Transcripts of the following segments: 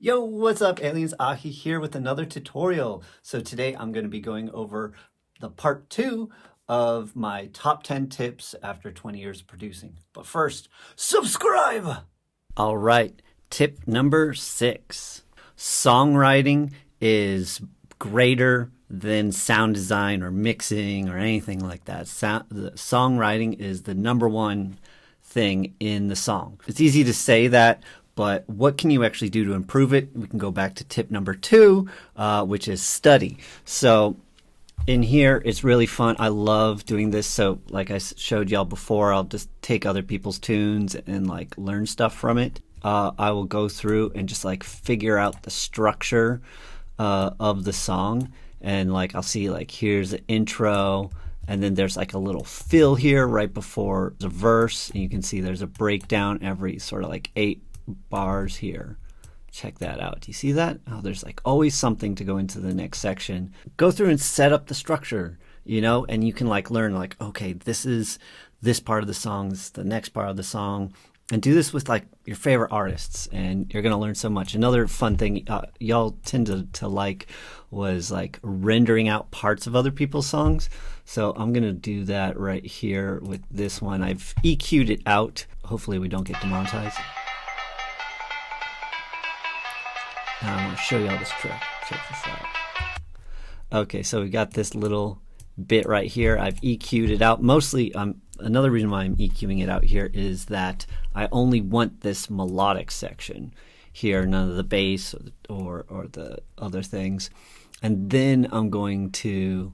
Yo, what's up, aliens? AHEE here with another tutorial. So today I'm going to be going over the part 2 of my top 10 tips after 20 years of producing. But first, subscribe! All right, tip number 6. Songwriting is greater than sound design or mixing or anything like that. The songwriting is the number one thing in the song. It's easy to say that, but what can you actually do to improve it? We can go back to tip number 2, which is study. So in here, it's really fun. I love doing this. So like I showed y'all before, I'll just take other people's tunes and like learn stuff from it. I will go through and just like figure out the structure of the song. And like I'll see like here's the intro, and then there's like a little fill here right before the verse. And you can see there's a breakdown every sort of like 8 bars here. Check that out. Do you see that? Oh, there's like always something to go into the next section. Go through and set up the structure, you know, and you can like learn like, okay, this is this part of the song, this is the next part of the song, and do this with like your favorite artists, and you're going to learn so much. Another fun thing y'all tend to like was like rendering out parts of other people's songs. So I'm going to do that right here with this one. I've EQ'd it out. Hopefully we don't get demonetized. Now I'm going to show you all this trick. Check this out. Okay, so we got this little bit right here. I've EQ'd it out. Mostly, another reason why I'm EQing it out here is that I only want this melodic section here, none of the bass or the other things. And then I'm going to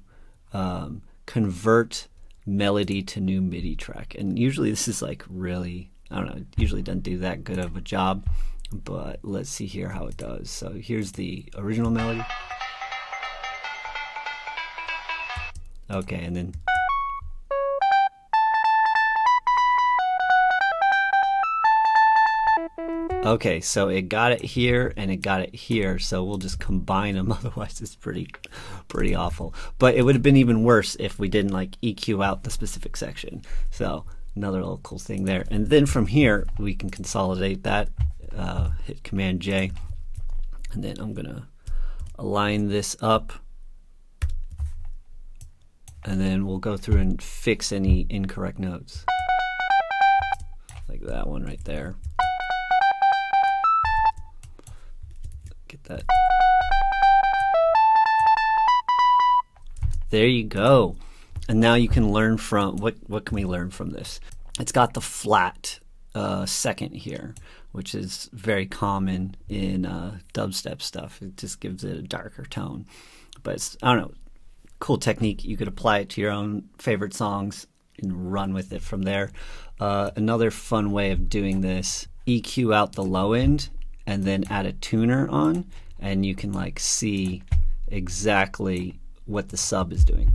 convert melody to new MIDI track. And usually this is like really, I don't know, it usually doesn't do that good of a job. But let's see here how it does. So here's the original melody. Okay, and then okay, so it got it here and it got it here, so we'll just combine them. Otherwise it's pretty awful. But it would have been even worse if we didn't like EQ out the specific section. So another little cool thing there. And then from here we can consolidate that. Hit Command J, and then I'm gonna align this up, and then we'll go through and fix any incorrect notes, like that one right there. Get that. There you go. And now you can learn from what can we learn from this? It's got the flat second here, which is very common in dubstep stuff. It just gives it a darker tone. But it's, I don't know, cool technique. You could apply it to your own favorite songs and run with it from there. Another fun way of doing this, EQ out the low end and then add a tuner on, and you can like see exactly what the sub is doing.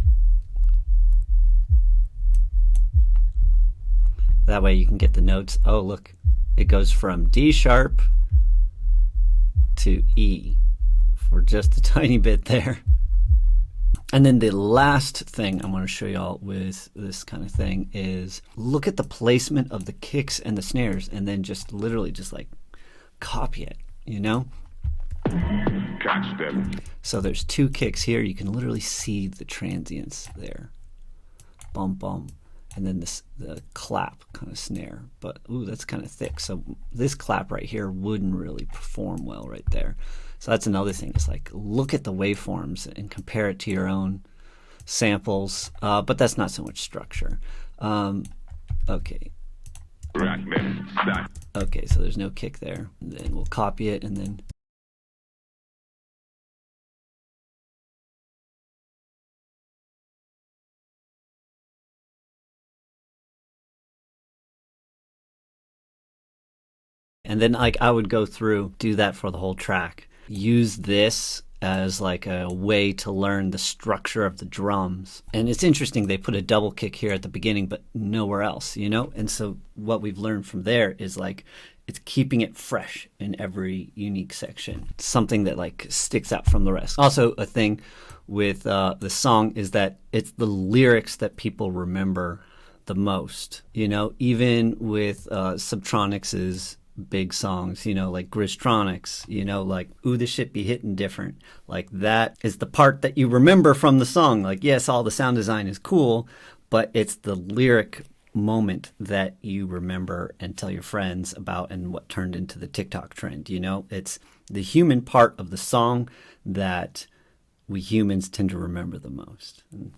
That way you can get the notes. Oh, look, it goes from D sharp to E for just a tiny bit there. And then the last thing I want to show y'all with this kind of thing is look at the placement of the kicks and the snares, and then just literally just like copy it, you know? So there's 2 kicks here. You can literally see the transients there. Bum, bum. And then the clap kind of snare, but ooh, that's kind of thick. So this clap right here wouldn't really perform well right there. So that's another thing. It's like look at the waveforms and compare it to your own samples. But that's not so much structure. Okay. Okay, so there's no kick there. And then we'll copy it and then. And then like I would go through, do that for the whole track. Use this as like a way to learn the structure of the drums. And it's interesting, they put a double kick here at the beginning, but nowhere else, you know? And so what we've learned from there is like, it's keeping it fresh in every unique section. It's something that like sticks out from the rest. Also a thing with the song is that it's the lyrics that people remember the most, you know? Even with Subtronics's big songs, you know, like Gristronics, you know, like Ooh, the Shit Be Hittin' Different. Like that is the part that you remember from the song. Like, yes, all the sound design is cool, but it's the lyric moment that you remember and tell your friends about and what turned into the TikTok trend. You know, it's the human part of the song that we humans tend to remember the most. And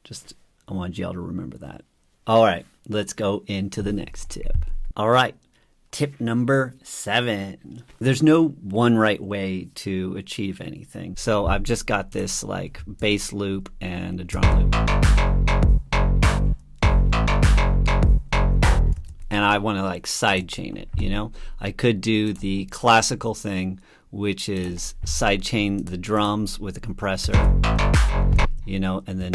just, I want y'all to remember that. All right, let's go into the next tip. All right, tip number 7. There's no one right way to achieve anything. So I've just got this like bass loop and a drum loop. And I want to like sidechain it, you know? I could do the classical thing, which is sidechain the drums with a compressor, you know, and then...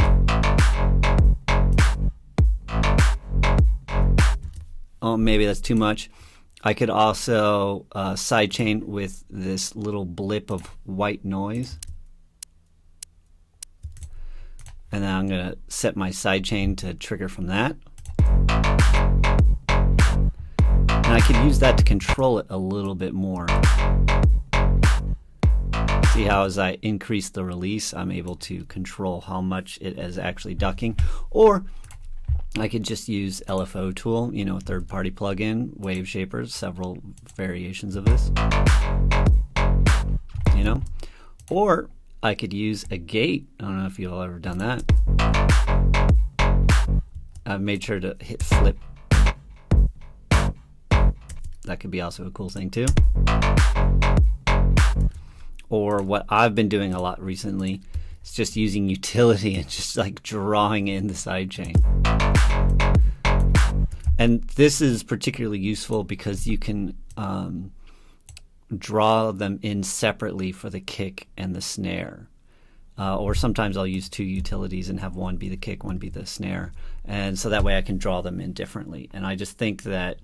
Oh, maybe that's too much. I could also sidechain with this little blip of white noise. And then I'm going to set my sidechain to trigger from that. And I could use that to control it a little bit more. See how as I increase the release, I'm able to control how much it is actually ducking. Or I could just use LFO tool, you know, third-party plugin, wave shapers, several variations of this, you know. Or I could use a gate. I don't know if you've ever done that. I've made sure to hit flip. That could be also a cool thing too. Or what I've been doing a lot recently is just using utility and just like drawing in the sidechain. And this is particularly useful because you can draw them in separately for the kick and the snare. Or sometimes I'll use 2 utilities and have one be the kick, one be the snare. And so that way I can draw them in differently. And I just think that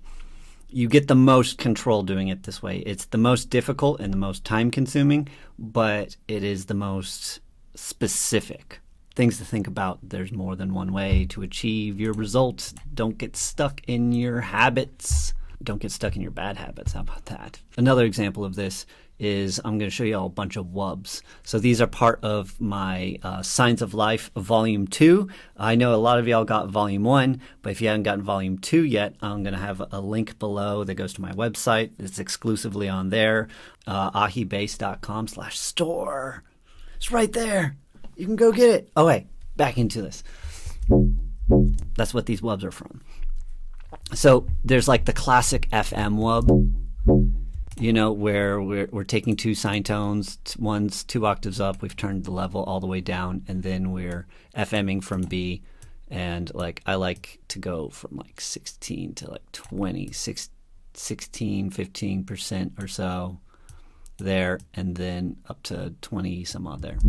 you get the most control doing it this way. It's the most difficult and the most time consuming, but it is the most specific. Things to think about. There's more than one way to achieve your results. Don't get stuck in your habits. Don't get stuck in your bad habits. How about that? Another example of this is I'm going to show you all a bunch of wubs. So these are part of my Signs of Life Volume 2. I know a lot of y'all got Volume 1, but if you haven't gotten Volume 2 yet, I'm going to have a link below that goes to my website. It's exclusively on there, aheebase.com/store. It's right there. You can go get it. Oh, wait, back into this. That's what these wubs are from. So there's like the classic FM wub, you know, where we're taking 2 sine tones, one's 2 octaves up, we've turned the level all the way down, and then we're FMing from B. And like I like to go from like 16 to like 20, 16, 15% or so there, and then up to 20 some odd there.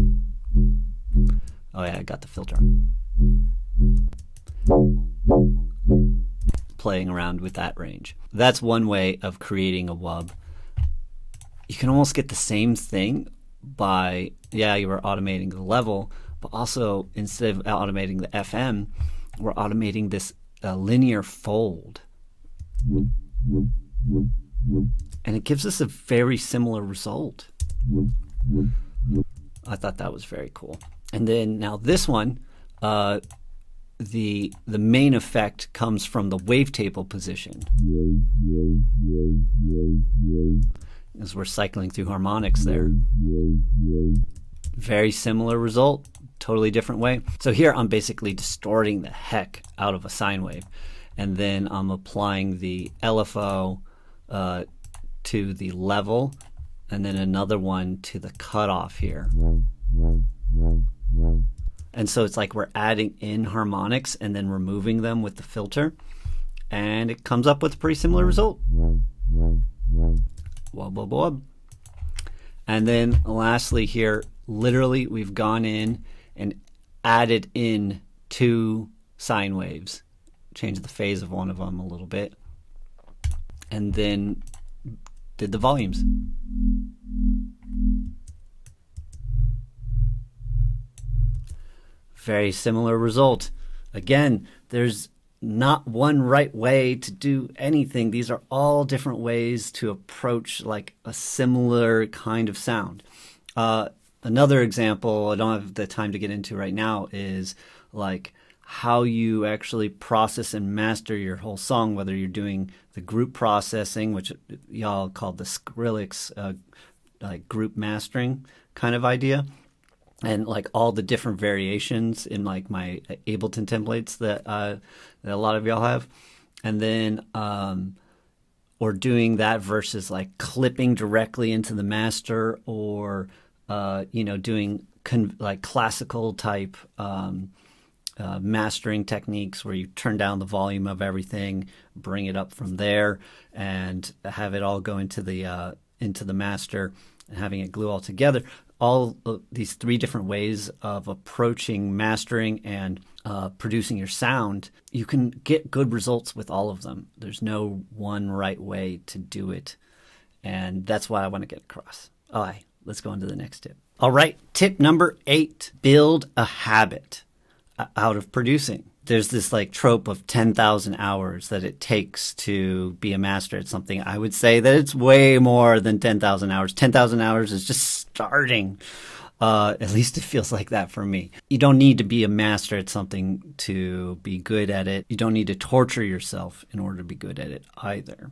Oh yeah, I got the filter. Playing around with that range. That's one way of creating a wub. You can almost get the same thing by, yeah, you were automating the level, but also instead of automating the FM, we're automating this linear fold. And it gives us a very similar result. I thought that was very cool. And then now this one, the main effect comes from the wavetable position. As we're cycling through harmonics there. Very similar result, totally different way. So here I'm basically distorting the heck out of a sine wave. And then I'm applying the LFO to the level, and then another one to the cutoff here. And so it's like we're adding in harmonics and then removing them with the filter, and it comes up with a pretty similar result. Wub, wub, wub. And then lastly here, literally we've gone in and added in 2 sine waves, changed the phase of one of them a little bit, and then did the volumes. Very similar result. Again, there's not one right way to do anything. These are all different ways to approach like a similar kind of sound. Another example I don't have the time to get into right now is like how you actually process and master your whole song, whether you're doing the group processing, which y'all call the Skrillex like group mastering kind of idea, and like all the different variations in like my Ableton templates that a lot of y'all have, and then or doing that versus like clipping directly into the master, or doing like classical type mastering techniques where you turn down the volume of everything, bring it up from there, and have it all go into the master, and having it glue all together. All of these three different ways of approaching mastering and producing your sound, you can get good results with all of them. There's no one right way to do it, and that's what I want to get across. All right, let's go on to the next tip. All right, tip number 8, build a habit out of producing. There's this like trope of 10,000 hours that it takes to be a master at something. I would say that it's way more than 10,000 hours. 10,000 hours is just starting. At least it feels like that for me. You don't need to be a master at something to be good at it. You don't need to torture yourself in order to be good at it either.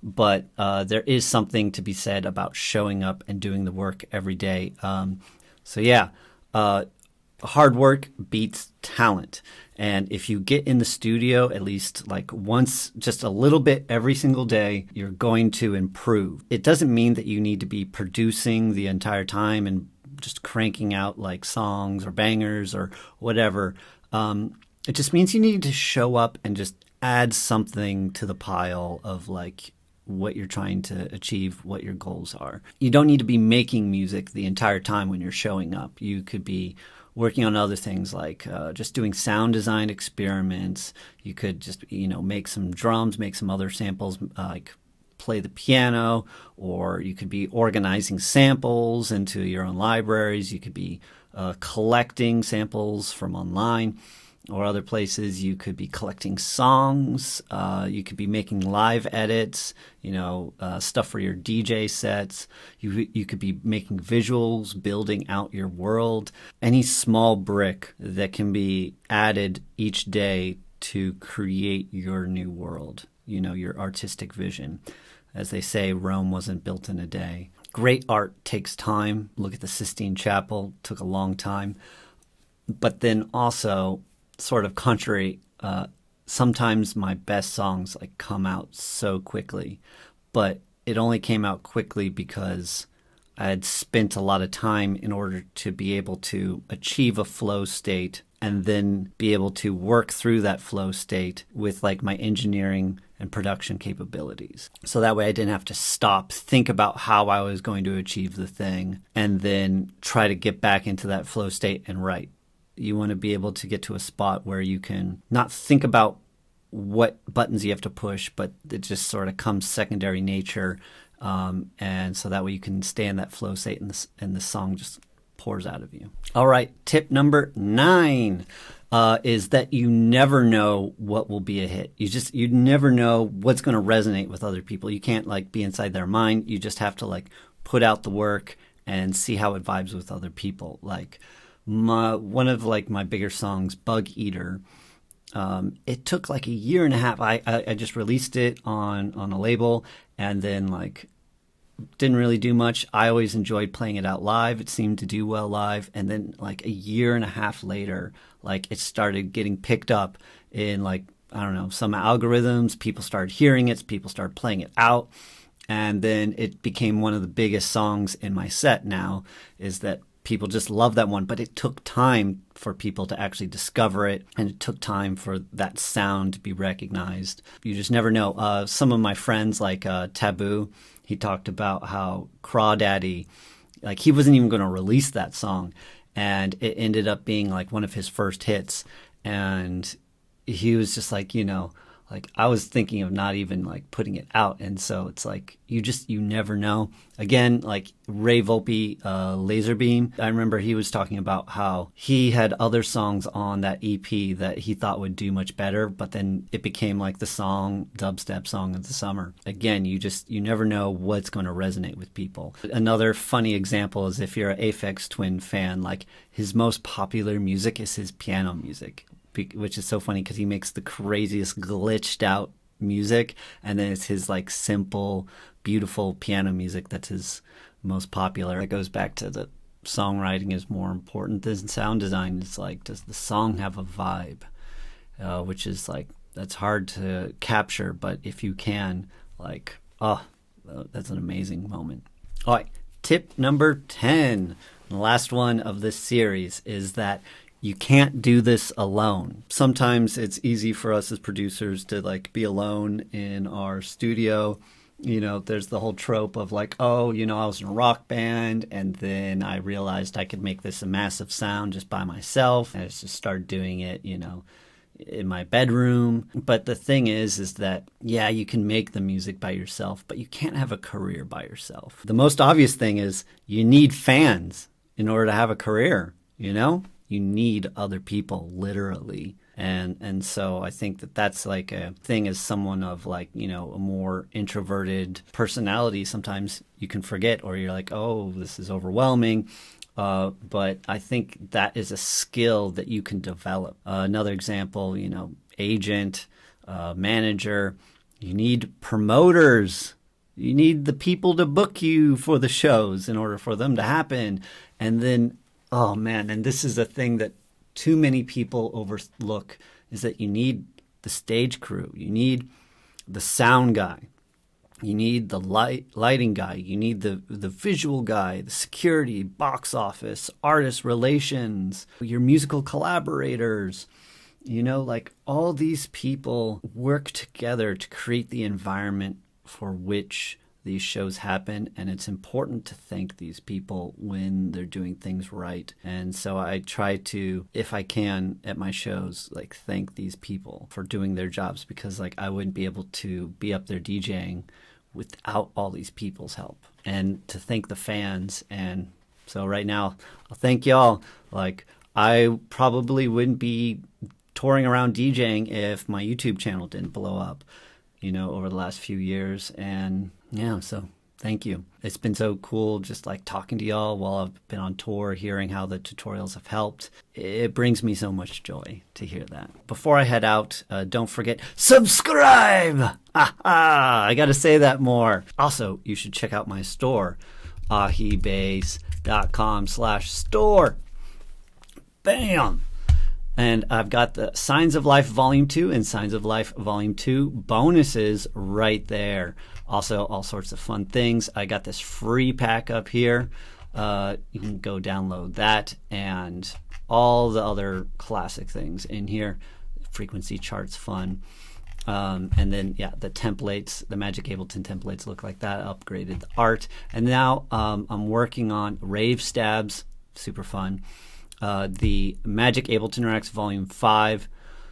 But there is something to be said about showing up and doing the work every day. Hard work beats talent. And if you get in the studio at least like once, just a little bit every single day, you're going to improve. It doesn't mean that you need to be producing the entire time and just cranking out like songs or bangers or whatever. It just means you need to show up and just add something to the pile of like what you're trying to achieve, what your goals are. You don't need to be making music the entire time when you're showing up. You could be working on other things like just doing sound design experiments. You could just, make some drums, make some other samples, like play the piano, or you could be organizing samples into your own libraries. You could be collecting samples from online or other places. You could be collecting songs. You could be making live edits, stuff for your DJ sets. You could be making visuals, building out your world. Any small brick that can be added each day to create your new world, your artistic vision. As they say, Rome wasn't built in a day. Great art takes time. Look at the Sistine Chapel. It took a long time. But then also, sort of contrary, sometimes my best songs like come out so quickly, but it only came out quickly because I had spent a lot of time in order to be able to achieve a flow state and then be able to work through that flow state with like my engineering and production capabilities. So that way I didn't have to stop, think about how I was going to achieve the thing, and then try to get back into that flow state and write. You want to be able to get to a spot where you can not think about what buttons you have to push, but it just sort of comes secondary nature. And so that way you can stay in that flow state and the song just pours out of you. All right. Tip number 9 is that you never know what will be a hit. You never know what's going to resonate with other people. You can't like be inside their mind. You just have to like put out the work and see how it vibes with other people. Like, one of like my bigger songs, Bug Eater, it took like a year and a half. I just released it on a label and then like didn't really do much. I always enjoyed playing it out live. It seemed to do well live. And then like a year and a half later, like it started getting picked up in like, I don't know, some algorithms. People started hearing it. People started playing it out. And then it became one of the biggest songs in my set now, is that people just love that one, but it took time for people to actually discover it, and it took time for that sound to be recognized. You just never know. Some of my friends, like Taboo, he talked about how Crawdaddy, like he wasn't even going to release that song, and it ended up being like one of his first hits, and he was just like, like I was thinking of not even like putting it out. And so it's like, you never know. Again, like Ray Volpe, Laser Beam, I remember he was talking about how he had other songs on that EP that he thought would do much better, but then it became like the dubstep song of the summer. Again, you never know what's going to resonate with people. Another funny example is if you're an Aphex Twin fan, like his most popular music is his piano music, which is so funny because he makes the craziest glitched out music, and then it's his like simple, beautiful piano music that's his most popular. It goes back to the songwriting is more important than sound design. It's like, does the song have a vibe? Which is like, that's hard to capture, but if you can, like, that's an amazing moment. All right, tip number 10, the last one of this series, is that you can't do this alone. Sometimes it's easy for us as producers to like be alone in our studio. You know, there's the whole trope of like, oh, you know, I was in a rock band and then I realized I could make this a massive sound just by myself. And I just started doing it, you know, in my bedroom. But the thing is that, yeah, you can make the music by yourself, but you can't have a career by yourself. The most obvious thing is you need fans in order to have a career, you know? You need other people, literally. And so I think that that's like a thing as someone of like, you know, a more introverted personality. Sometimes you can forget, or you're like, oh, this is overwhelming. But I think that is a skill that you can develop. Another example, you know, agent, manager, you need promoters. You need the people to book you for the shows in order for them to happen. And then, oh man, and this is a thing that too many people overlook, is that you need the stage crew. You need the sound guy. You need the lighting guy. You need the visual guy, the security, box office, artist relations, your musical collaborators. You know, like all these people work together to create the environment for which these shows happen, and it's important to thank these people when they're doing things right. And so I try to, if I can, at my shows, like thank these people for doing their jobs, because like I wouldn't be able to be up there DJing without all these people's help, and to thank the fans. And so right now, I'll thank y'all. Like I probably wouldn't be touring around DJing if my YouTube channel didn't blow up, you know, over the last few years. And yeah, so thank you. It's been so cool just like talking to y'all while I've been on tour, hearing how the tutorials have helped. It brings me so much joy to hear that. Before I head out, don't forget, subscribe! I gotta say that more. Also, you should check out my store, aheebase.com/store. Bam! And I've got the Signs of Life Volume 2 and Signs of Life Volume 2 bonuses right there. Also, all sorts of fun things. I got this free pack up here. You can go download that and all the other classic things in here. Frequency charts, fun. And then, yeah, the templates, the Magic Ableton templates look like that. Upgraded the art. And now I'm working on Rave Stabs. Super fun. The Magic Ableton Racks Volume 5,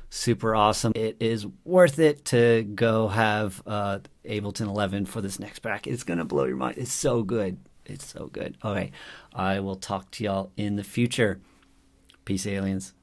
super awesome. It is worth it to go have Ableton 11 for this next bracket. It's going to blow your mind. It's so good. It's so good. Okay, I will talk to y'all in the future. Peace, aliens.